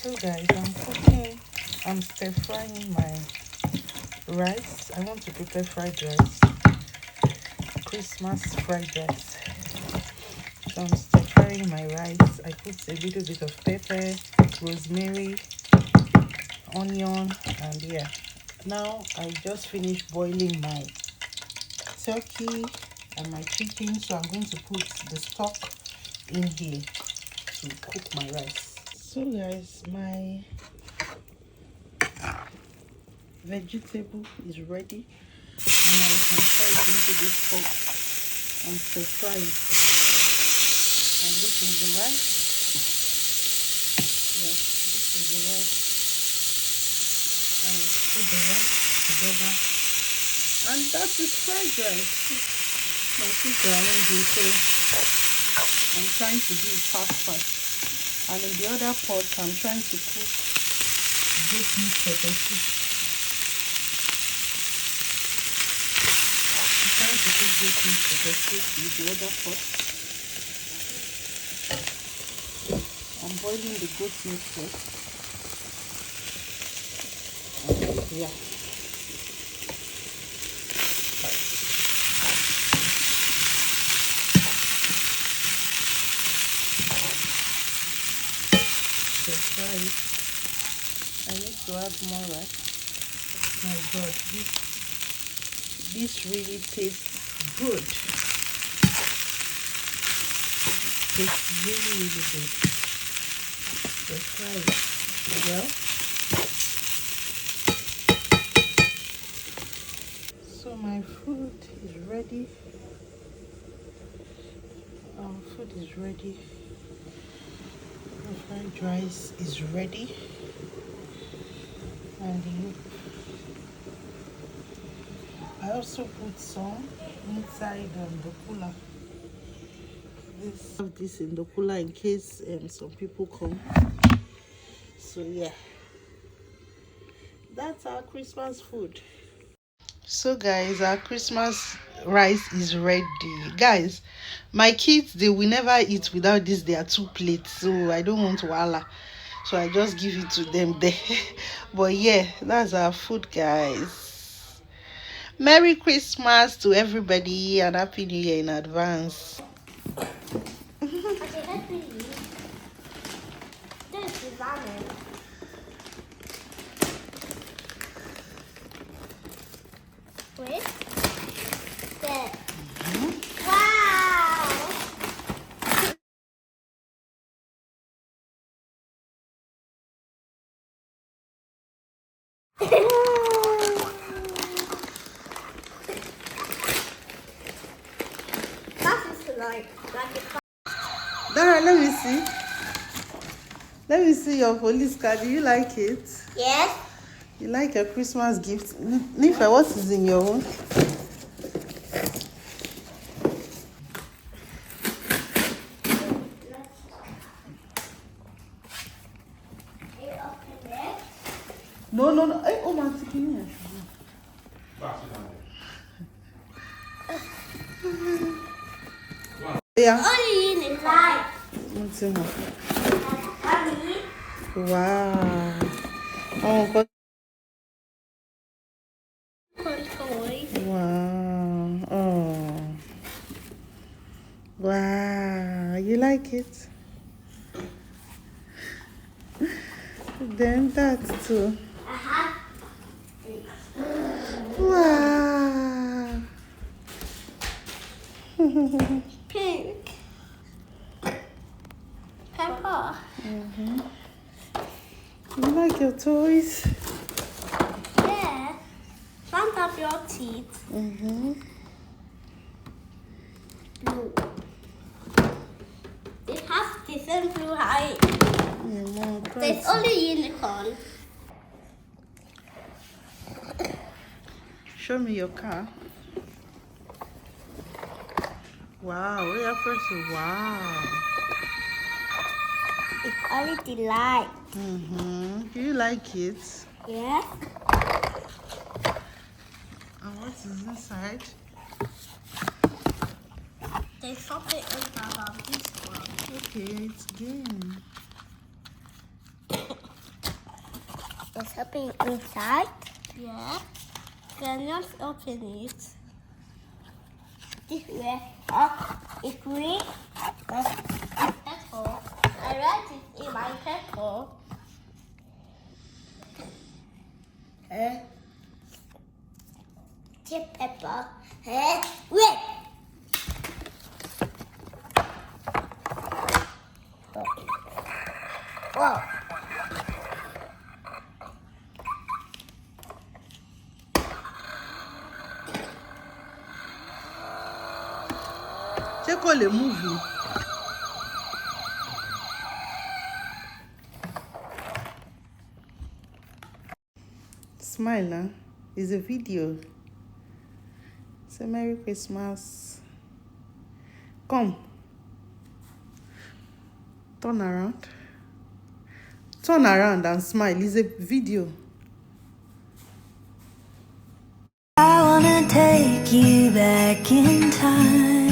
So guys, I'm stir frying my rice. I want to prepare fried rice, Christmas fried rice. So I'm stir frying my rice. I put a little bit of pepper, rosemary, onion, and yeah. Now I just finished boiling my turkey and my chicken, so I'm going to put the stock in here to cook my rice. So guys, my vegetable is ready, and I will transfer it into this pot and stir fry it. And this is the rice. Yeah, this is the rice. I will put the rice together, and that is fried rice. My sister arranged it, so I'm trying to do it fast. And in the other pot, I'm trying to cook goat meat pepper soup. I'm trying to cook goat meat pepper soup in the other pot. I'm boiling the goat meat first. Yeah. Right. I need to add more rice. My God, this really tastes good. It's really good. Let's try it. Well, so my food is ready. Our food is ready. The fried rice is ready. And I also put some inside the cooler. This in the cooler in case some people come. So yeah, that's our Christmas food. So guys, our Christmas rice is ready. Guys, my kids, they will never eat without this. There are 2 plates, so I don't want wahala, so I just give it to them there. But yeah, that's our food, guys. Merry Christmas to everybody and Happy New Year in advance. Wait. Wow! That is like Dara, let me see. Let me see your police card. Do you like it? yes. You like a Christmas gift? Nifa, what is in your own? No. Hey, oh, my chicken. Yeah. Only in the light. What's in it? Wow. Oh, God. Wow. Oh. Wow. You like it? Then that too. Wow. Pink. Pepper. You like your toys? Yeah. Front of your teeth. Blue. It has the same blue height. Yeah, Mom, There's only unicorn. show me your car. Wow, we are first. Wow. It's only the light. Do you like it? Yeah. And what is inside? There's something inside of this one. Okay, it's game. It's opening inside. Yeah. Then let's open it. This way. It's green. Pepper. I write it in my pepper. Tip pepper. Wait. Whoa. Check all the movie. Smile now. It's a video. Say Merry Christmas. Come. Turn around. Turn around and smile. It's a video. I wanna take you back in time.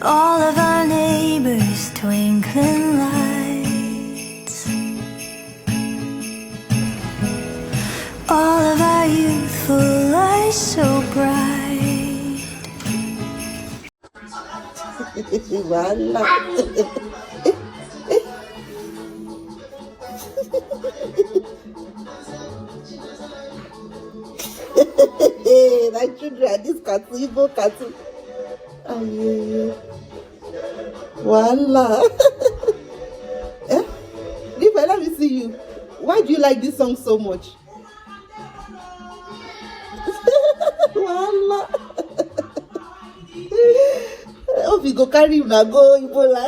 All of our neighbors' twinkling lights. All of our youthful eyes so bright. Voila. That children, this cartoon, Igbo cartoon. Aye. Voila. Eh? Liva, let me see you. Why do you like this song so much? Voila. Hope you go carry him now, go Ebola.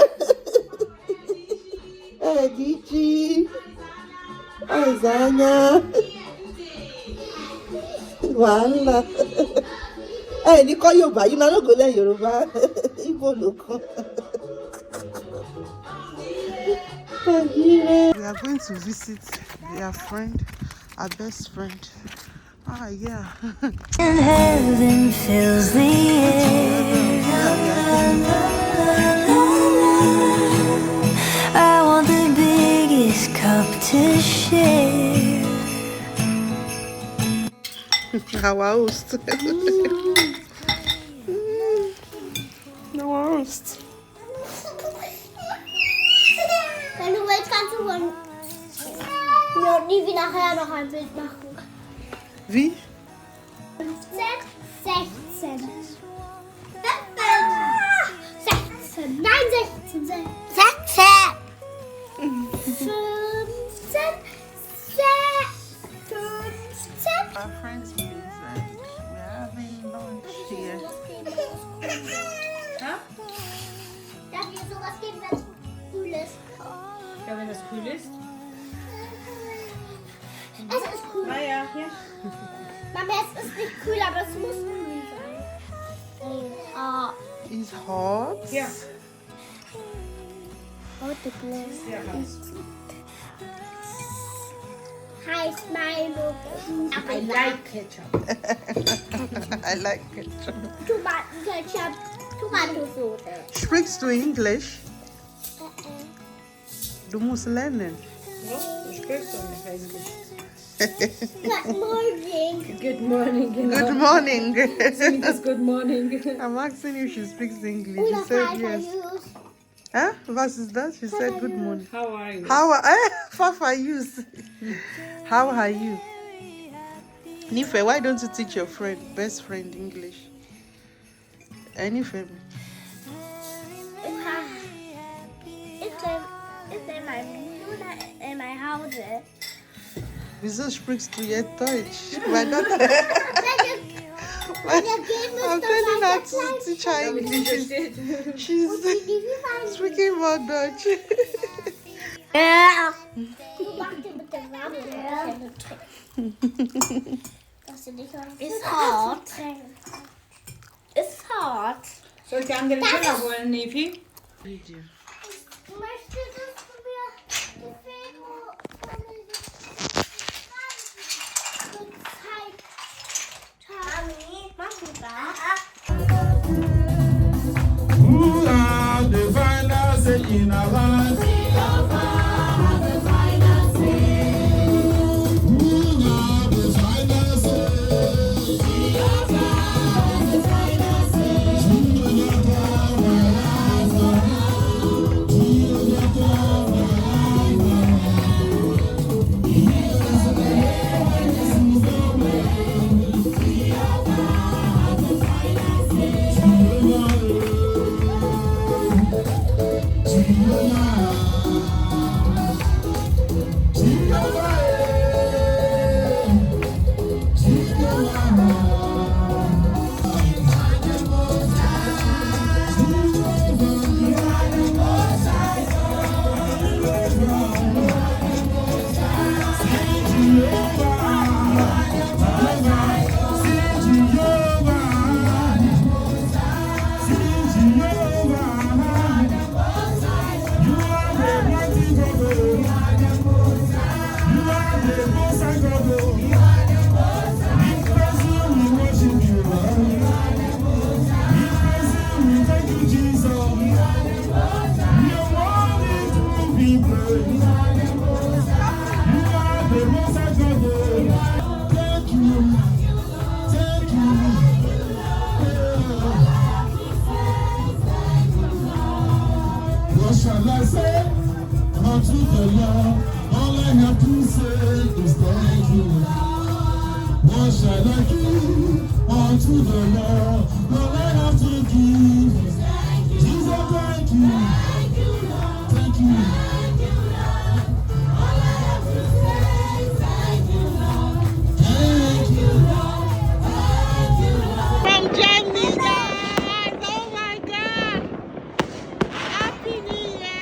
Hey, Gigi. Hi, Zanya. Voila. Hey, you call Yoruba. You not go learn Yoruba. Igbo loco. We are going to visit their friend, our best friend. Ah, yeah. And heaven fills the air. I want the biggest cup to share. Our host. Our host. Wenn du willst, kannst du von mir und Nivi nachher noch ein Bild machen. Wie? 15, 16. 16. Nein, 16. 16. 15. 15. Our friends' place and we're having lunch here. Huh? Darf ich sowas geben, wenn es kühl ist? Ja, wenn das kühl ist. Es ist kühl. Ah ja, hier. Mama, es ist nicht kühl, aber es muss kühl sein. It's hot. Ja. Heute bloß. Sehr heiß. Heiß Milo. I like ketchup. I like ketchup. Tomatenketchup. Tomatensoße. Sprichst du English? Du musst lernen. Ja, du sprichst doch nicht eigentlich. Good morning. Good morning, genau. Good morning. Sing das Good morning. I'm asking if she speaks English. Oder She said Vater yes. Jus. Huh? What is that? She said good morning. How are you? How are Fafa use? How are you? Nife, why don't you teach your friend, best friend, English? Nife. Ist in meinem Bruder in mein Hause. Wieso sprichst du jetzt Deutsch? My daughter. I'm telling her to teach her English. She's speaking about Dutch. Ja. Mach dir bitte warm. It's hot. It's hot. Soll ich die andere Teller holen, Nefi? Video. Möchtest du mir die Fego machst du das? Who are the finest in our land? unto the Lord. All I have to say is thank you. What shall I give unto the Lord? All I have to give is thank you. Jesus, thank you. Thank you. All I have to say is thank you, Lord. Thank you, Lord. Thank you, Lord. From Germany, guys! Oh my God! Happy New Year!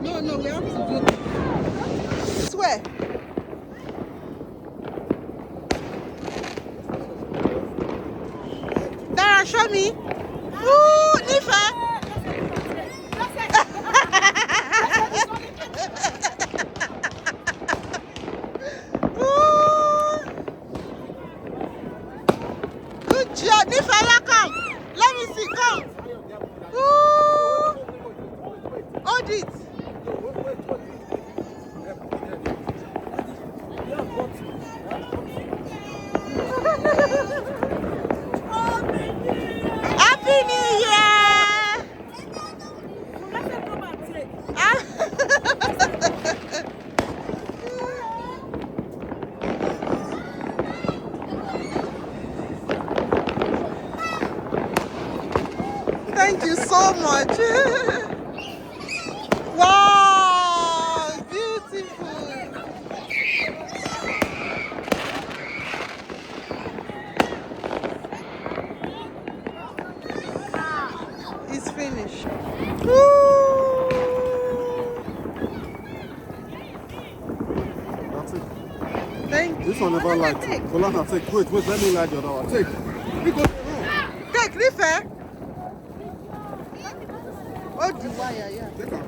No, no, we have to do this. Swear. Dara, show me. Ooh, Nifa. Ooh. Good job, Nifa. Come. Let me see. Come. Ooh. Hold it. Happy New Year! Thank you so much. Wow, beautiful. It's finished. Ooh. That's it. Thank you. This one never lied. Colana, take. Wait, let me light the other one. Take. We go. Take, Nifa. Hold the wire, yeah. Take her.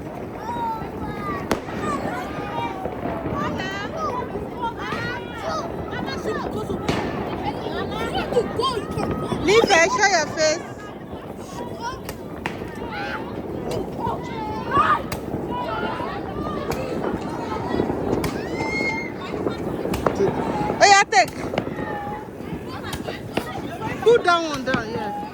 Nifa, show your face. Oh yeah, take. Put that one down, yeah.